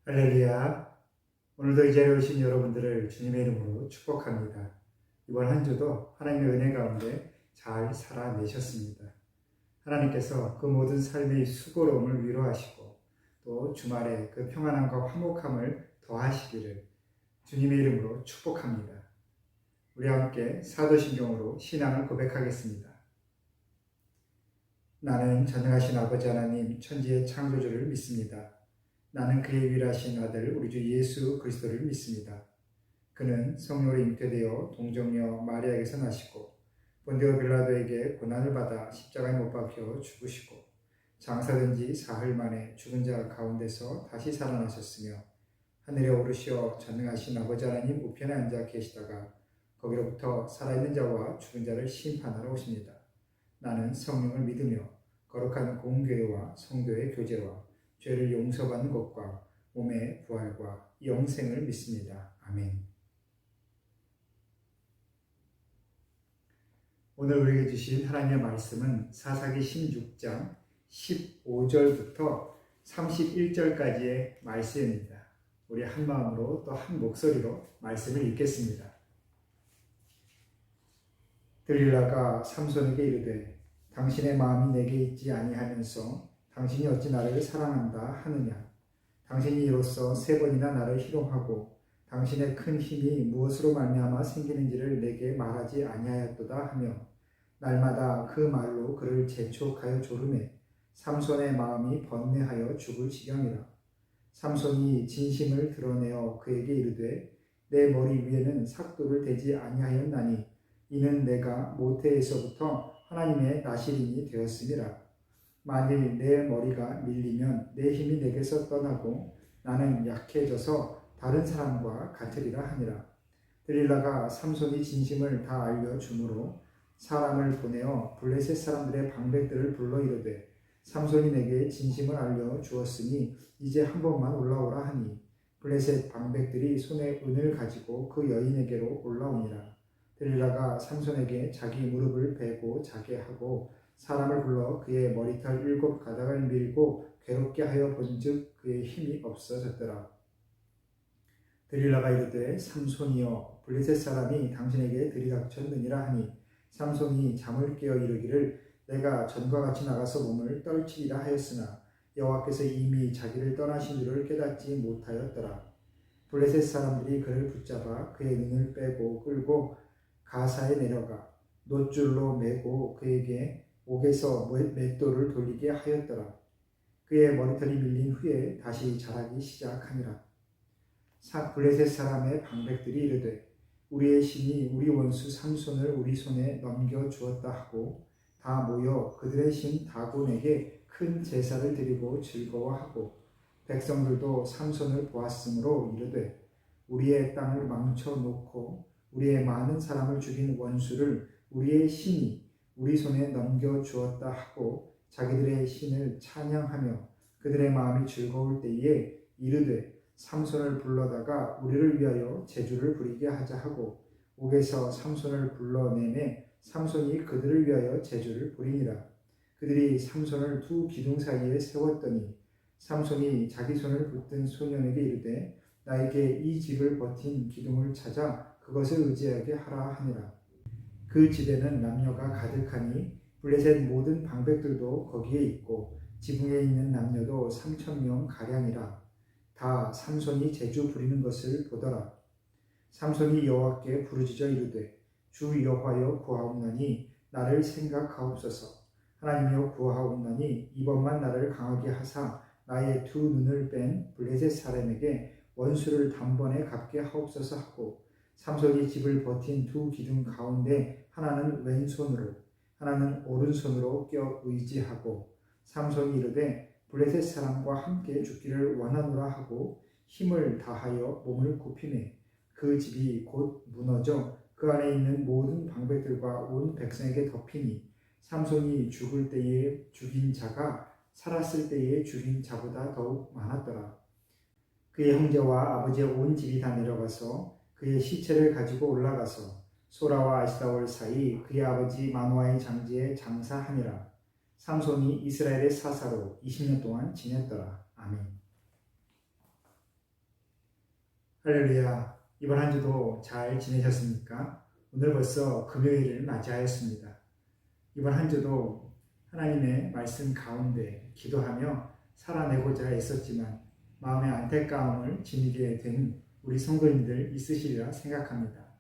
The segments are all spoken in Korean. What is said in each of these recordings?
할렐루야. 오늘도 이 자리에 오신 여러분들을 주님의 이름으로 축복합니다. 이번 한 주도 하나님의 은혜 가운데 잘 살아내셨습니다. 하나님께서 그 모든 삶의 수고로움을 위로하시고 또 주말에 그 평안함과 화목함을 더하시기를 주님의 이름으로 축복합니다. 우리 함께 사도신경으로 신앙을 고백하겠습니다. 나는 전능하신 아버지 하나님 천지의 창조주를 믿습니다. 나는 그의 유일하신 아들 우리 주 예수 그리스도를 믿습니다. 그는 성령으로 잉태되어 동정녀 마리아에게서 나시고 본디오 빌라도에게 고난을 받아 십자가에 못 박혀 죽으시고 장사된 지 사흘 만에 죽은 자 가운데서 다시 살아나셨으며 하늘에 오르시어 전능하신 아버지 하나님 우편에 앉아 계시다가 거기로부터 살아있는 자와 죽은 자를 심판하러 오십니다. 나는 성령을 믿으며 거룩한 공교회와 성도의 교제와 죄를 용서받는 것과 몸의 부활과 영생을 믿습니다. 아멘. 오늘 우리에게 주신 하나님의 말씀은 사사기 16장 15절부터 31절까지의 말씀입니다. 우리 한 마음으로 또 한 목소리로 말씀을 읽겠습니다. 들릴라가 삼손에게 이르되 당신의 마음이 내게 있지 아니하면서 당신이 어찌 나를 사랑한다 하느냐. 당신이 이로써 3번이나 나를 희롱하고 당신의 큰 힘이 무엇으로 말미암아 생기는지를 내게 말하지 아니하였도다 하며 날마다 그 말로 그를 재촉하여 조르매 삼손의 마음이 번뇌하여 죽을 지경이라. 삼손이 진심을 드러내어 그에게 이르되 내 머리 위에는 삭도를 대지 아니하였나니 이는 내가 모태에서부터 하나님의 나실인이 되었음이라. 만일 내 머리가 밀리면 내 힘이 내게서 떠나고 나는 약해져서 다른 사람과 같으리라 하니라. 들릴라가 삼손이 진심을 다 알려주므로 사람을 보내어 블레셋 사람들의 방백들을 불러 이르되 삼손이 내게 진심을 알려주었으니 이제 한 번만 올라오라 하니 블레셋 방백들이 손에 은을 가지고 그 여인에게로 올라오니라. 들릴라가 삼손에게 자기 무릎을 베고 자게 하고 사람을 불러 그의 머리털 7가닥을 밀고 괴롭게 하여 본즉 그의 힘이 없어졌더라. 들릴라가 이르되 삼손이여 블레셋 사람이 당신에게 들이닥쳤느니라 하니 삼손이 잠을 깨어 이르기를 내가 전과 같이 나가서 몸을 떨치리라 하였으나 여호와께서 이미 자기를 떠나신 줄을 깨닫지 못하였더라. 블레셋 사람들이 그를 붙잡아 그의 눈을 빼고 끌고 가사에 내려가 놋줄로 매고 그에게 옥에서 맷돌을 돌리게 하였더라. 그의 머리털이 밀린 후에 다시 자라기 시작하니라. 블레셋 사람의 방백들이 이르되 우리의 신이 우리 원수 삼손을 우리 손에 넘겨주었다 하고 다 모여 그들의 신 다곤에게 큰 제사를 드리고 즐거워하고 백성들도 삼손을 보았으므로 이르되 우리의 땅을 망쳐놓고 우리의 많은 사람을 죽인 원수를 우리의 신이 우리 손에 넘겨주었다 하고 자기들의 신을 찬양하며 그들의 마음이 즐거울 때에 이르되 삼손을 불러다가 우리를 위하여 제주를 부리게 하자 하고 옥에서 삼손을 불러내매 삼손이 그들을 위하여 제주를 부리니라. 그들이 삼손을 두 기둥 사이에 세웠더니 삼손이 자기 손을 붙든 소년에게 이르되 나에게 이 집을 버틴 기둥을 찾아 그것을 의지하게 하라 하니라. 그 집에는 남녀가 가득하니 블레셋 모든 방백들도 거기에 있고 지붕에 있는 남녀도 3,000명 가량이라. 다 삼손이 제주 부리는 것을 보더라. 삼손이 여호와께 부르짖어 이르되 주 여호와여 구하옵나니 나를 생각하옵소서. 하나님이여 구하옵나니 이번만 나를 강하게 하사 나의 두 눈을 뺀 블레셋 사람에게 원수를 단번에 갚게 하옵소서 하고 삼손이 집을 버틴 두 기둥 가운데 하나는 왼손으로 하나는 오른손으로 껴 의지하고 삼손이 이르되 블레셋 사람과 함께 죽기를 원하노라 하고 힘을 다하여 몸을 굽히매 그 집이 곧 무너져 그 안에 있는 모든 방백들과 온 백성에게 덮이니 삼손이 죽을 때에 죽인 자가 살았을 때에 죽인 자보다 더욱 많았더라. 그의 형제와 아버지의 온 집이 다 내려가서 그의 시체를 가지고 올라가서 소라와 아시다올 사이 그의 아버지 마노아의 장지에 장사하니라. 삼손이 이스라엘의 사사로 20년 동안 지냈더라. 아멘. 할렐루야. 이번 한 주도 잘 지내셨습니까? 오늘 벌써 금요일을 맞이하였습니다. 이번 한 주도 하나님의 말씀 가운데 기도하며 살아내고자 애썼지만 마음의 안타까움을 지니게 된 우리 성도님들 있으시리라 생각합니다.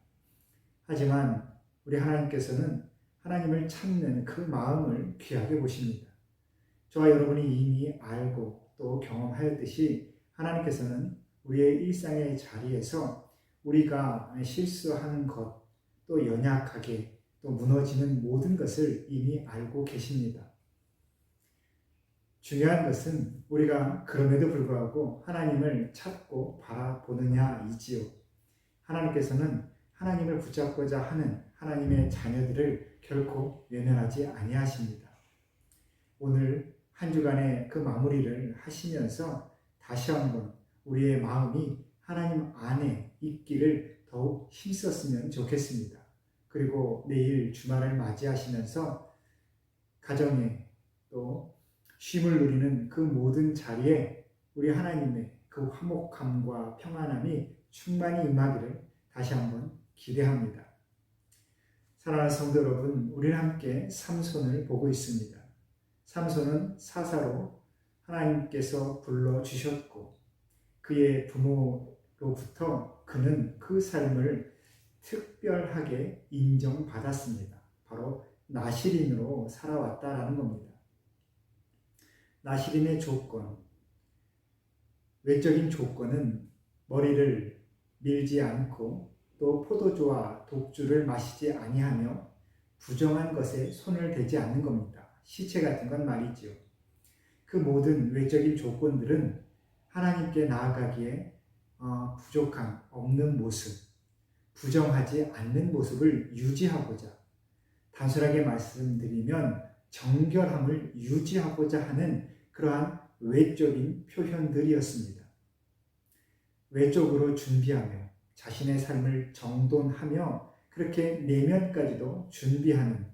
하지만 우리 하나님께서는 하나님을 찾는 그 마음을 귀하게 보십니다. 저와 여러분이 이미 알고 또 경험하였듯이 하나님께서는 우리의 일상의 자리에서 우리가 실수하는 것, 또 연약하게, 또 무너지는 모든 것을 이미 알고 계십니다. 중요한 것은 우리가 그럼에도 불구하고 하나님을 찾고 바라보느냐이지요. 하나님께서는 하나님을 붙잡고자 하는 하나님의 자녀들을 결코 외면하지 아니하십니다. 오늘 한 주간의 그 마무리를 하시면서 다시 한번 우리의 마음이 하나님 안에 있기를 더욱 힘썼으면 좋겠습니다. 그리고 내일 주말을 맞이하시면서 가정에 또 쉼을 누리는 그 모든 자리에 우리 하나님의 그 화목함과 평안함이 충만히 임하기를 다시 한번 기대합니다. 사랑하는 성도 여러분, 우리는 함께 삼손을 보고 있습니다. 삼손은 사사로 하나님께서 불러주셨고 그의 부모로부터 그는 그 삶을 특별하게 인정받았습니다. 바로 나실인으로 살아왔다라는 겁니다. 나실인의 조건, 외적인 조건은 머리를 밀지 않고 또 포도주와 독주를 마시지 아니하며 부정한 것에 손을 대지 않는 겁니다. 시체 같은 건 말이지요. 그 모든 외적인 조건들은 하나님께 나아가기에 부족한, 없는 모습, 부정하지 않는 모습을 유지하고자, 단순하게 말씀드리면 정결함을 유지하고자 하는 그러한 외적인 표현들이었습니다. 외적으로 준비하며 자신의 삶을 정돈하며 그렇게 내면까지도 준비하는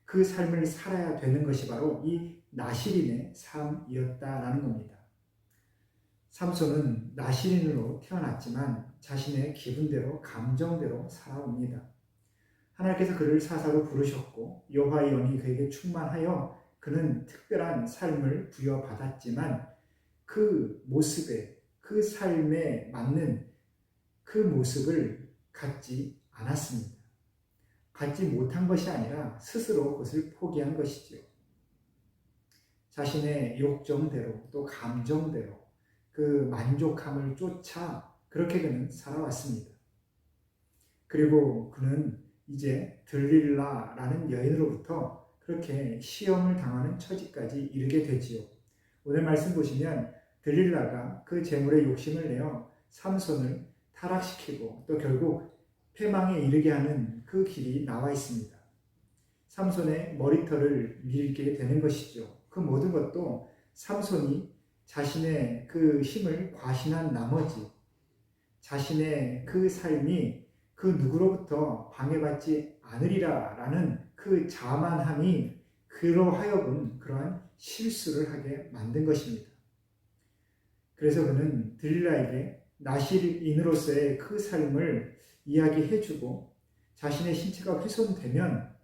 그 삶을 살아야 되는 것이 바로 이 나실인의 삶이었다라는 겁니다. 삼손은 나실인으로 태어났지만 자신의 기분대로 감정대로 살아옵니다. 하나님께서 그를 사사로 부르셨고 여호와의 영이 그에게 충만하여 그는 특별한 삶을 부여받았지만 그 모습에, 그 삶에 맞는 그 모습을 갖지 않았습니다. 갖지 못한 것이 아니라 스스로 그것을 포기한 것이지요. 자신의 욕정대로 또 감정대로 그 만족함을 쫓아 그렇게 그는 살아왔습니다. 그리고 그는 이제 들릴라라는 여인으로부터 그렇게 시험을 당하는 처지까지 이르게 되지요. 오늘 말씀 보시면 들릴라가 그 재물의 욕심을 내어 삼손을 타락시키고 또 결국 패망에 이르게 하는 그 길이 나와 있습니다. 삼손의 머리털을 밀게 되는 것이죠. 그 모든 것도 삼손이 자신의 그 힘을 과신한 나머지 자신의 그 삶이 그 누구로부터 방해받지 않으리라 라는 그 자만함이 그로 하여금 그러한 실수를 하게 만든 것입니다. 그래서 그는 들릴라에게 나실인으로서의 그 삶을 이야기해주고 자신의 신체가 훼손되면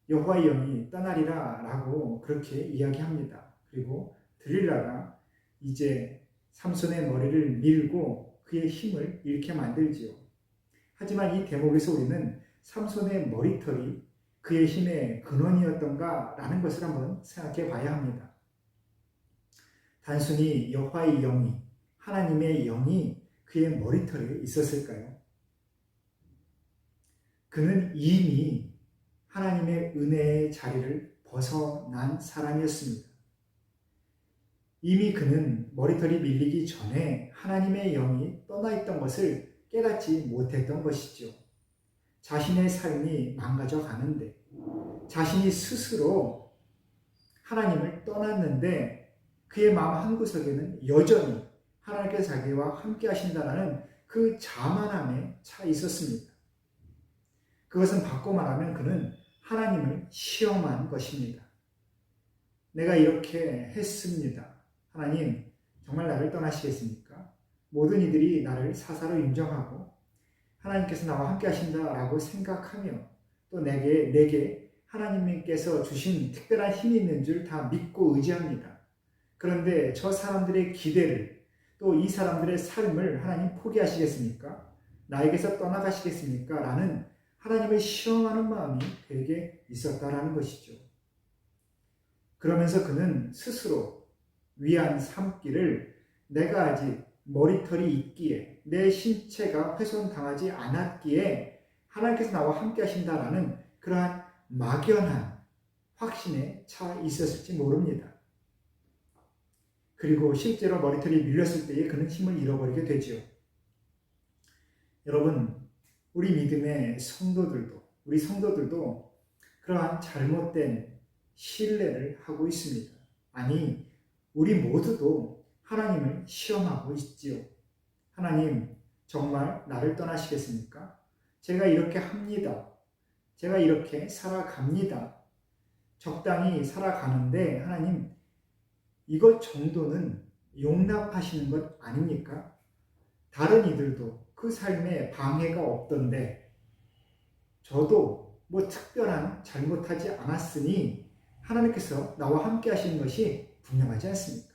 여호와의 영이 떠나리라 라고 그렇게 이야기합니다. 그리고 들릴라가 이제 삼손의 머리를 밀고 그의 힘을 잃게 만들지요. 하지만 이 대목에서 우리는 삼손의 머리털이 그의 힘의 근원이었던가 라는 것을 한번 생각해 봐야 합니다. 단순히 여호와의 영이, 하나님의 영이 그의 머리털에 있었을까요? 그는 이미 하나님의 은혜의 자리를 벗어난 사람이었습니다. 이미 그는 머리털이 밀리기 전에 하나님의 영이 떠나 있던 것을 깨닫지 못했던 것이죠. 자신의 삶이 망가져 가는데 자신이 스스로 하나님을 떠났는데 그의 마음 한구석에는 여전히 하나님께서 자기와 함께 하신다는 그 자만함에 차 있었습니다. 그것은 바꿔 말하면 그는 하나님을 시험한 것입니다. 내가 이렇게 했습니다. 하나님, 정말 나를 떠나시겠습니까? 모든 이들이 나를 사사로 인정하고 하나님께서 나와 함께 하신다라고 생각하며 또 내게 하나님께서 주신 특별한 힘이 있는 줄 다 믿고 의지합니다. 그런데 저 사람들의 기대를 또 이 사람들의 삶을 하나님 포기하시겠습니까? 나에게서 떠나가시겠습니까? 라는 하나님을 시험하는 마음이 그에게 있었다라는 것이죠. 그러면서 그는 스스로 위안 삼기를 내가 아직 머리털이 있기에 내 신체가 훼손당하지 않았기에 하나님께서 나와 함께 하신다라는 그러한 막연한 확신에 차 있었을지 모릅니다. 그리고 실제로 머리털이 밀렸을 때에 그는 힘을 잃어버리게 되지요. 여러분, 우리 믿음의 우리 성도들도 그러한 잘못된 신뢰를 하고 있습니다. 아니, 우리 모두도 하나님을 시험하고 있지요. 하나님, 정말 나를 떠나시겠습니까? 제가 이렇게 합니다. 제가 이렇게 살아갑니다. 적당히 살아가는데 하나님, 이것 정도는 용납하시는 것 아닙니까? 다른 이들도 그 삶에 방해가 없던데 저도 뭐 특별한 잘못하지 않았으니 하나님께서 나와 함께 하시는 것이 분명하지 않습니까?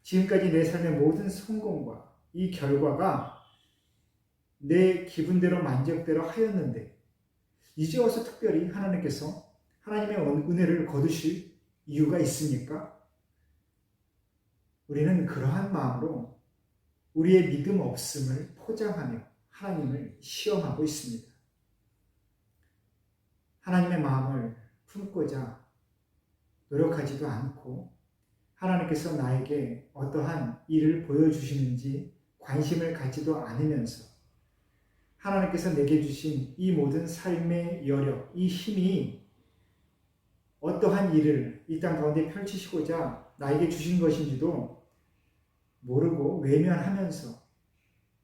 지금까지 내 삶의 모든 성공과 이 결과가 내 기분대로 만족대로 하였는데 이제 와서 특별히 하나님께서 하나님의 은혜를 거두실 이유가 있습니까? 우리는 그러한 마음으로 우리의 믿음 없음을 포장하며 하나님을 시험하고 있습니다. 하나님의 마음을 품고자 노력하지도 않고 하나님께서 나에게 어떠한 일을 보여주시는지 관심을 갖지도 않으면서 하나님께서 내게 주신 이 모든 삶의 여력, 이 힘이 어떠한 일을 이 땅 가운데 펼치시고자 나에게 주신 것인지도 모르고 외면하면서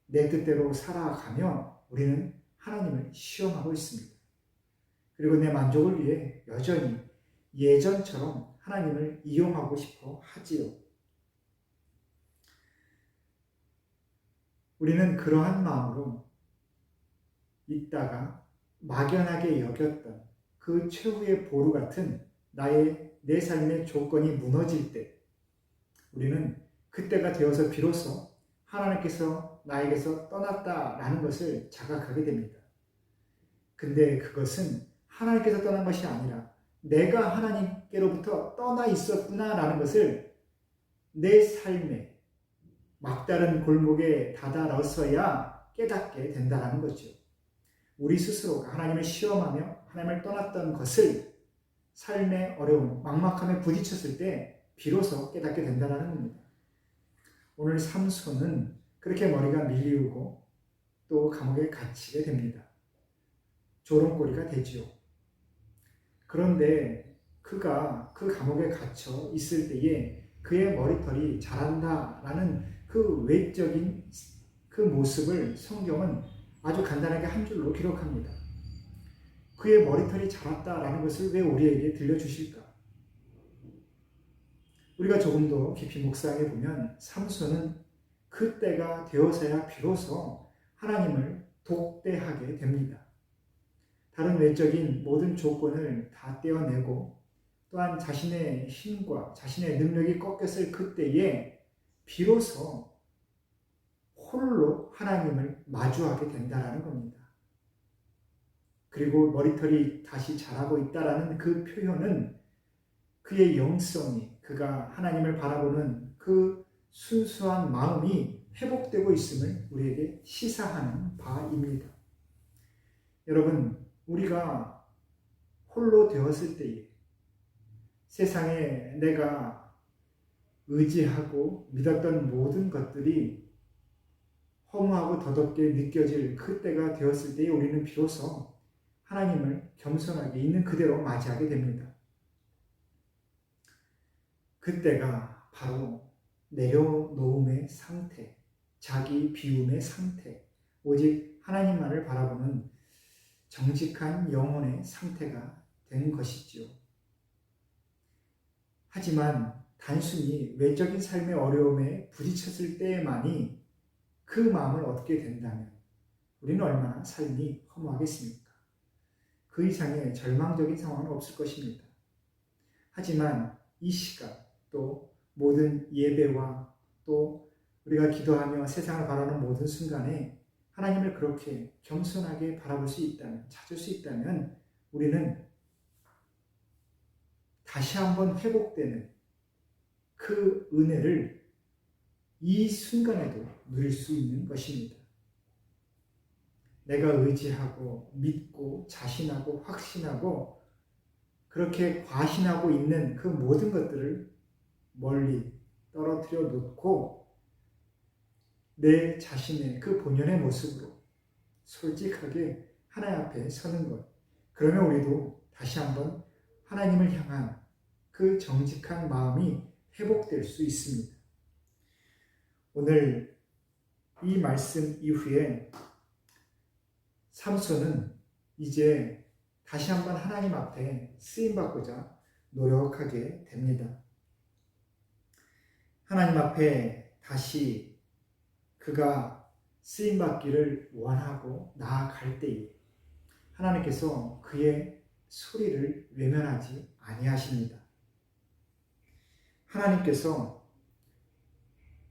내 뜻대로 살아가며 우리는 하나님을 시험하고 있습니다. 그리고 내 만족을 위해 여전히 예전처럼 하나님을 이용하고 싶어 하지요. 우리는 그러한 마음으로 있다가 막연하게 여겼던 그 최후의 보루 같은 내 삶의 조건이 무너질 때 우리는 그때가 되어서 비로소 하나님께서 나에게서 떠났다라는 것을 자각하게 됩니다. 근데 그것은 하나님께서 떠난 것이 아니라 내가 하나님께로부터 떠나 있었구나라는 것을 내 삶의 막다른 골목에 다다라서야 깨닫게 된다는 거죠. 우리 스스로가 하나님을 시험하며 하나님을 떠났던 것을 삶의 어려움, 막막함에 부딪혔을 때 비로소 깨닫게 된다는 겁니다. 오늘 삼손은 그렇게 머리가 밀리우고 또 감옥에 갇히게 됩니다. 조롱거리가 되지요. 그런데 그가 그 감옥에 갇혀 있을 때에 그의 머리털이 자란다라는 그 외적인 그 모습을 성경은 아주 간단하게 한 줄로 기록합니다. 그의 머리털이 자랐다라는 것을 왜 우리에게 들려주실까? 우리가 조금 더 깊이 묵상해 보면 삼손은 그때가 되어서야 비로소 하나님을 독대하게 됩니다. 다른 외적인 모든 조건을 다 떼어내고 또한 자신의 힘과 자신의 능력이 꺾였을 그때에 비로소 홀로 하나님을 마주하게 된다는 겁니다. 그리고 머리털이 다시 자라고 있다라는 그 표현은 그의 영성이 그가 하나님을 바라보는 그 순수한 마음이 회복되고 있음을 우리에게 시사하는 바입니다. 여러분, 우리가 홀로 되었을 때에 세상에 내가 의지하고 믿었던 모든 것들이 허무하고 더덥게 느껴질 그때가 되었을 때에 우리는 비로소 하나님을 겸손하게 있는 그대로 맞이하게 됩니다. 그때가 바로 내려놓음의 상태, 자기 비움의 상태, 오직 하나님만을 바라보는 정직한 영혼의 상태가 된 것이지요. 하지만 단순히 외적인 삶의 어려움에 부딪혔을 때에만이 그 마음을 얻게 된다면 우리는 얼마나 삶이 허무하겠습니까? 그 이상의 절망적인 상황은 없을 것입니다. 하지만 이 시간 또 모든 예배와 또 우리가 기도하며 세상을 바라는 모든 순간에 하나님을 그렇게 겸손하게 바라볼 수 있다면, 찾을 수 있다면 우리는 다시 한번 회복되는 그 은혜를 이 순간에도 누릴 수 있는 것입니다. 내가 의지하고 믿고 자신하고 확신하고 그렇게 과신하고 있는 그 모든 것들을 멀리 떨어뜨려 놓고 내 자신의 그 본연의 모습으로 솔직하게 하나님 앞에 서는 것. 그러면 우리도 다시 한번 하나님을 향한 그 정직한 마음이 회복될 수 있습니다. 오늘 이 말씀 이후에 삼손은 이제 다시 한번 하나님 앞에 쓰임받고자 노력하게 됩니다. 하나님 앞에 다시 그가 쓰임받기를 원하고 나아갈 때에 하나님께서 그의 소리를 외면하지 아니하십니다. 하나님께서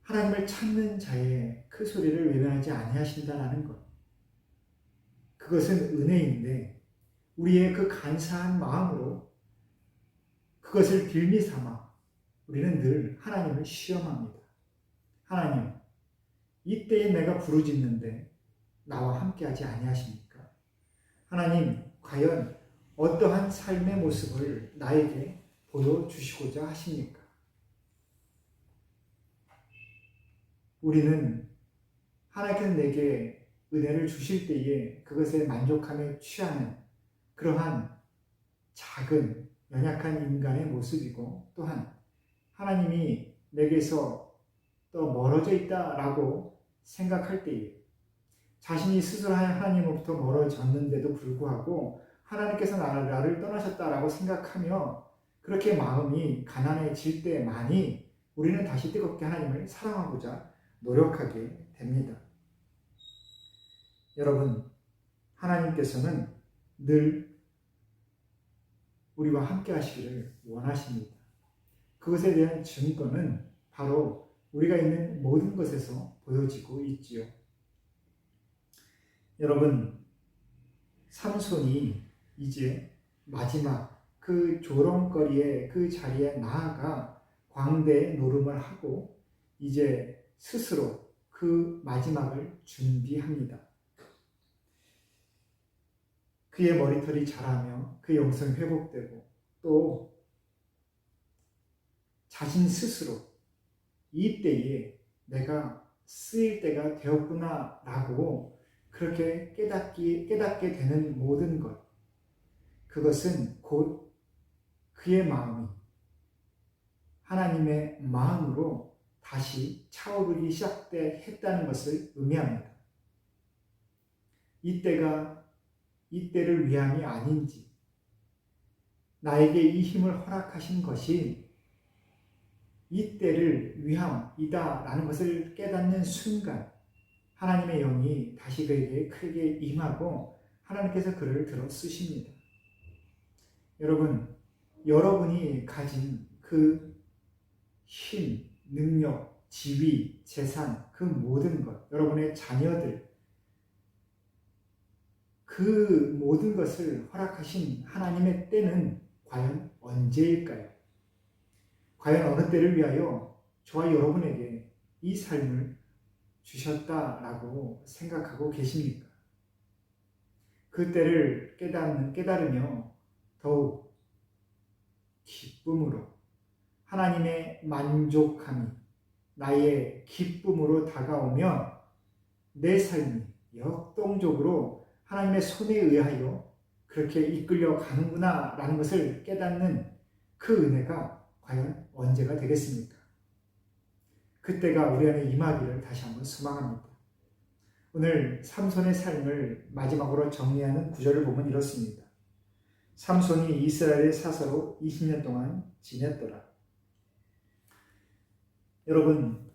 하나님을 찾는 자의 그 소리를 외면하지 아니하신다라는 것. 그것은 은혜인데 우리의 그 간사한 마음으로 그것을 빌미 삼아 우리는 늘 하나님을 시험합니다. 하나님, 이때에 내가 부르짖는데 나와 함께하지 아니하십니까? 하나님, 과연 어떠한 삶의 모습을 나에게 보여주시고자 하십니까? 우리는 하나님께서 내게 은혜를 주실 때에 그것에 만족함에 취하는 그러한 작은 연약한 인간의 모습이고 또한 하나님이 내게서 또 멀어져 있다라고 생각할 때에 자신이 스스로 하나님으로부터 멀어졌는데도 불구하고 하나님께서 나를 떠나셨다라고 생각하며 그렇게 마음이 가난해질 때만이 우리는 다시 뜨겁게 하나님을 사랑하고자 노력하게 됩니다. 여러분, 하나님께서는 늘 우리와 함께 하시기를 원하십니다. 그것에 대한 증거는 바로 우리가 있는 모든 것에서 보여지고 있지요. 여러분, 삼손이 이제 마지막 그 조롱거리의 그 자리에 나아가 광대 노름을 하고 이제 스스로 그 마지막을 준비합니다. 그의 머리털이 자라며 그의 영성이 회복되고 또 자신 스스로 이때에 내가 쓰일 때가 되었구나 라고 그렇게 깨닫게 되는 모든 것, 그것은 곧 그의 마음이 하나님의 마음으로 다시 차오르기 시작했다는 것을 의미합니다. 이때를 위함이 아닌지, 나에게 이 힘을 허락하신 것이 이때를 위함이다 라는 것을 깨닫는 순간 하나님의 영이 다시 그에게 크게 임하고 하나님께서 그를 들어 쓰십니다. 여러분, 여러분이 가진 그 힘, 능력, 지위, 재산, 그 모든 것, 여러분의 자녀들, 그 모든 것을 허락하신 하나님의 때는 과연 언제일까요? 과연 어느 때를 위하여 저와 여러분에게 이 삶을 주셨다라고 생각하고 계십니까? 그 때를 깨달으며 더욱 기쁨으로 하나님의 만족함이 나의 기쁨으로 다가오며 내 삶이 역동적으로 하나님의 손에 의하여 그렇게 이끌려 가는구나 라는 것을 깨닫는 그 은혜가 과연 언제가 되겠습니까? 그때가 우리 안에 임하기를 다시 한번 소망합니다. 오늘 삼손의 삶을 마지막으로 정리하는 구절을 보면 이렇습니다. 삼손이 이스라엘의 사사로 20년 동안 지냈더라. 여러분,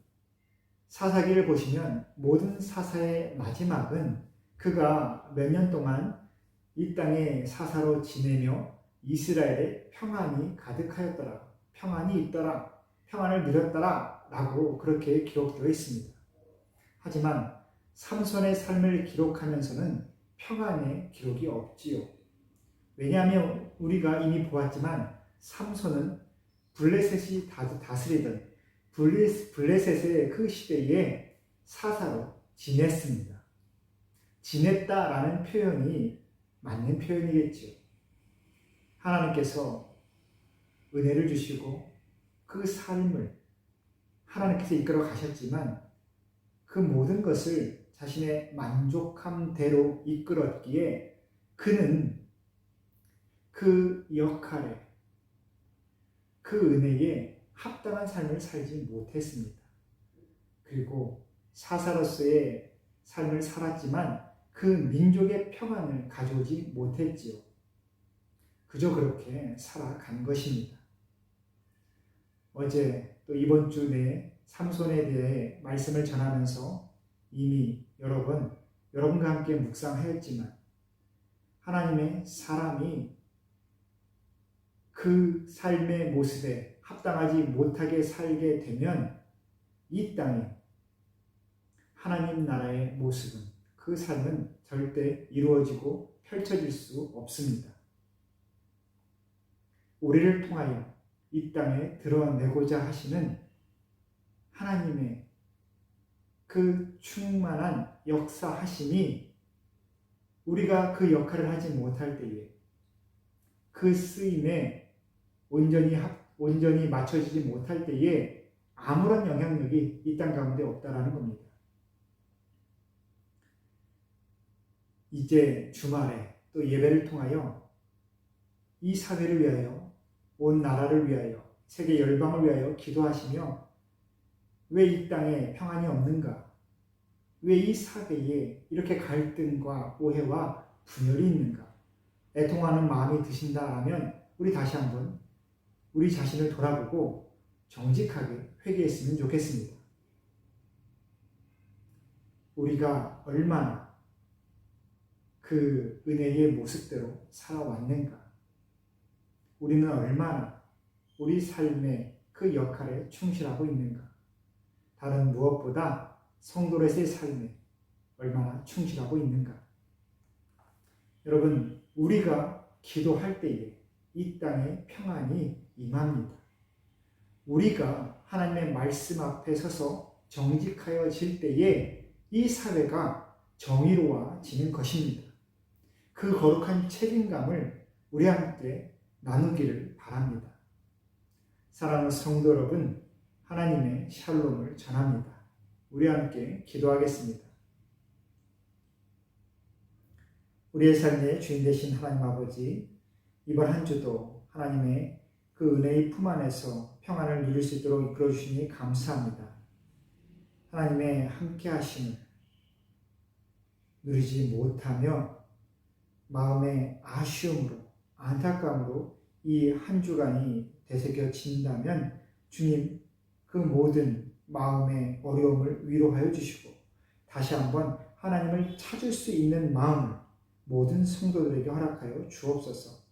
사사기를 보시면 모든 사사의 마지막은 그가 몇 년 동안 이 땅에 사사로 지내며 이스라엘에 평안이 가득하였더라, 평안이 있더라, 평안을 누렸더라 라고 그렇게 기록되어 있습니다. 하지만 삼손의 삶을 기록하면서는 평안의 기록이 없지요. 왜냐하면 우리가 이미 보았지만 삼손은 블레셋이 다스리던 블레셋의 그 시대에 사사로 지냈습니다. 지냈다라는 표현이 맞는 표현이겠지요. 하나님께서 은혜를 주시고 그 삶을 하나님께서 이끌어 가셨지만 그 모든 것을 자신의 만족함대로 이끌었기에 그는 그 역할에, 그 은혜에 합당한 삶을 살지 못했습니다. 그리고 사사로서의 삶을 살았지만 그 민족의 평안을 가져오지 못했지요. 그저 그렇게 살아간 것입니다. 어제 또 이번 주 내 삼손에 대해 말씀을 전하면서 이미 여러 번 여러분과 함께 묵상하였지만 하나님의 사람이 그 삶의 모습에 합당하지 못하게 살게 되면 이 땅에 하나님 나라의 모습은, 그 삶은 절대 이루어지고 펼쳐질 수 없습니다. 우리를 통하여 이 땅에 드러내고자 하시는 하나님의 그 충만한 역사하심이 우리가 그 역할을 하지 못할 때에 그 쓰임에 온전히 맞춰지지 못할 때에 아무런 영향력이 이 땅 가운데 없다라는 겁니다. 이제 주말에 또 예배를 통하여 이 사회를 위하여, 온 나라를 위하여, 세계 열방을 위하여 기도하시며 왜 이 땅에 평안이 없는가? 왜 이 사회에 이렇게 갈등과 오해와 분열이 있는가? 애통하는 마음이 드신다면 우리 다시 한번 우리 자신을 돌아보고 정직하게 회개했으면 좋겠습니다. 우리가 얼마나 그 은혜의 모습대로 살아왔는가? 우리는 얼마나 우리 삶의 그 역할에 충실하고 있는가? 다른 무엇보다 성도로서의 삶에 얼마나 충실하고 있는가? 여러분, 우리가 기도할 때에 이 땅에 평안이 임합니다. 우리가 하나님의 말씀 앞에 서서 정직하여질 때에 이 사회가 정의로워지는 것입니다. 그 거룩한 책임감을 우리 함께 나누기를 바랍니다. 사랑하는 성도 여러분, 하나님의 샬롬을 전합니다. 우리 함께 기도하겠습니다. 우리의 삶의 주인 되신 하나님 아버지, 이번 한 주도 하나님의 그 은혜의 품 안에서 평안을 누릴 수 있도록 이끌어 주시니 감사합니다. 하나님의 함께 하심을 누리지 못하며 마음의 아쉬움으로, 안타까움으로 이 한 주간이 되새겨진다면 주님, 그 모든 마음의 어려움을 위로하여 주시고 다시 한번 하나님을 찾을 수 있는 마음을 모든 성도들에게 허락하여 주옵소서.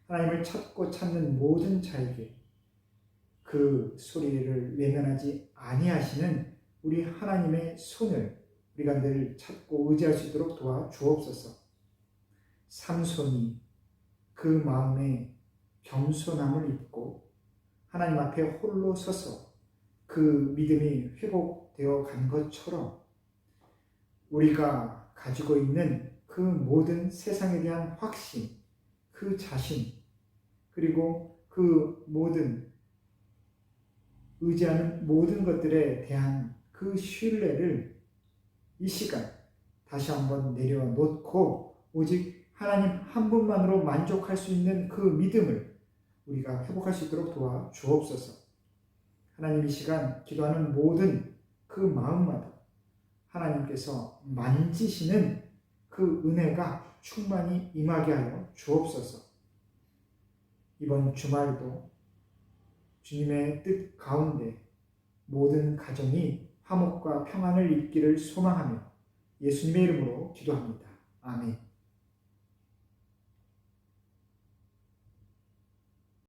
하나님을 찾고 찾는 모든 자에게 그 소리를 외면하지 아니하시는 우리 하나님의 손을 우리가 늘 찾고 의지할 수 있도록 도와주옵소서. 삼손이 그 마음에 겸손함을 입고 하나님 앞에 홀로 서서 그 믿음이 회복되어 간 것처럼 우리가 가지고 있는 그 모든 세상에 대한 확신, 그 자신, 그리고 그 모든 의지하는 모든 것들에 대한 그 신뢰를 이 시간 다시 한번 내려놓고 오직 하나님 한 분만으로 만족할 수 있는 그 믿음을 우리가 회복할 수 있도록 도와주옵소서. 하나님, 이 시간 기도하는 모든 그 마음마다 하나님께서 만지시는 그 은혜가 충만히 임하게 하여 주옵소서. 이번 주말도 주님의 뜻 가운데 모든 가정이 화목과 평안을 입기를 소망하며 예수님의 이름으로 기도합니다. 아멘.